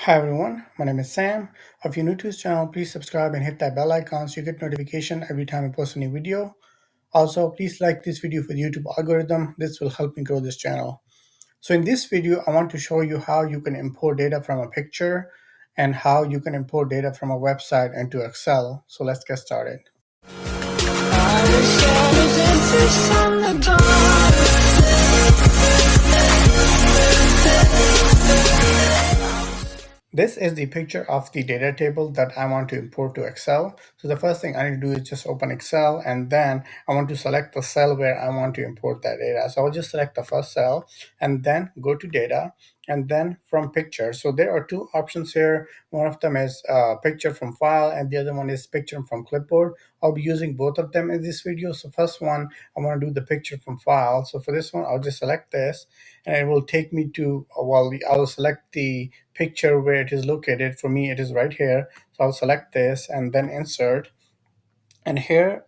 Hi everyone, my name is Sam. If you're new to this channel, please subscribe and hit that bell icon so you get notification every time I post a new video. Also, please like this video for the YouTube algorithm. This will help me grow this channel. So in this video, I want to show you how you can import data from a picture and how you can import data from a website into Excel. So let's get started. This is the picture of the data table that I want to import to Excel. So the first thing I need to do is just open Excel, and then I want to select the cell where I want to import that data. So I'll just select the first cell and then go to data and then from picture. So there are two options here. One of them is picture from file and the other one is picture from clipboard. I'll be using both of them in this video. So first one, I want to do the picture from file. So for this one, I'll just select this and it will take me to, I'll select the picture where it is located. For me, it is right here. So I'll select this and then insert. And here,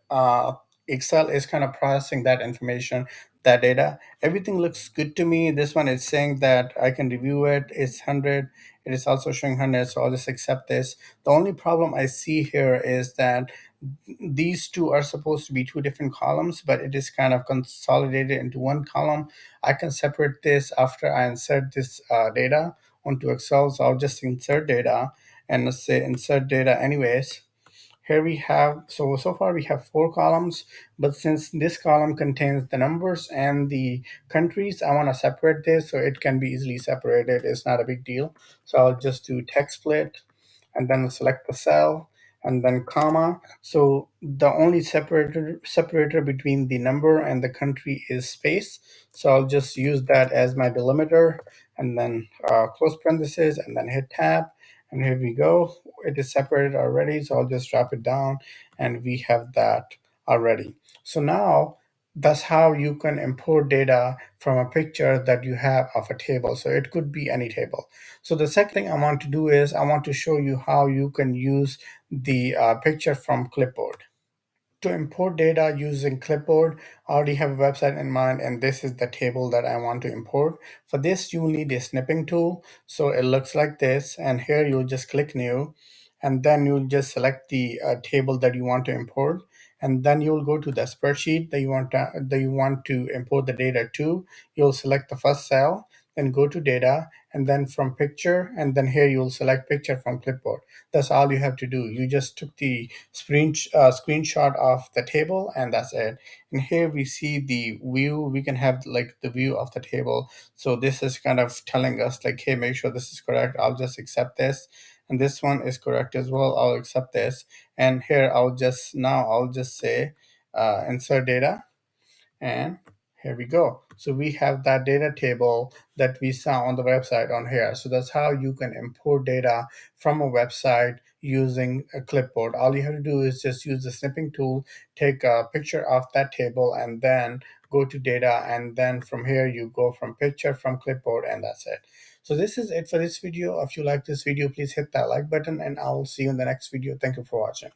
Excel is kind of processing that information, that data. Everything looks good to me. This one is saying that I can review it. It's 100. It is also showing 100. So I'll just accept this. The only problem I see here is that these two are supposed to be two different columns, but it is kind of consolidated into one column. I can separate this after I insert this data onto Excel. So I'll just insert data and let's say insert data anyways. Here we have, so far we have four columns, but since this column contains the numbers and the countries, I want to separate this so it can be easily separated. It's not a big deal. So I'll just do text split and then select the cell and then comma. So the only separator between the number and the country is space. So I'll just use that as my delimiter and then close parentheses and then hit tab. And here we go. It is separated already. So I'll just drop it down and we have that already. So now that's how you can import data from a picture that you have of a table. So it could be any table. So the second thing I want to do is I want to show you how you can use the picture from Clipboard. To import data using Clipboard, I already have a website in mind, and this is the table that I want to import. For this, you will need a snipping tool. So it looks like this, and here you'll just click New, and then you'll just select the table that you want to import, and then you'll go to the spreadsheet that you want to import the data to. You'll select the first cell, then go to data, and then from picture, and then here you'll select picture from Clipboard. That's all you have to do. You just took the screenshot of the table and that's it. And here we see the view. We can have like the view of the table. So this is kind of telling us like, hey, make sure this is correct. I'll just accept this. And this one is correct as well. I'll accept this. And here I'll just say insert data, and here we go. So we have that data table that we saw on the website on here. So that's how you can import data from a website using a clipboard. All you have to do is just use the snipping tool, take a picture of that table, and then go to data. And then from here, you go from picture from clipboard, and that's it. So this is it for this video. If you like this video, please hit that like button, and I'll see you in the next video. Thank you for watching.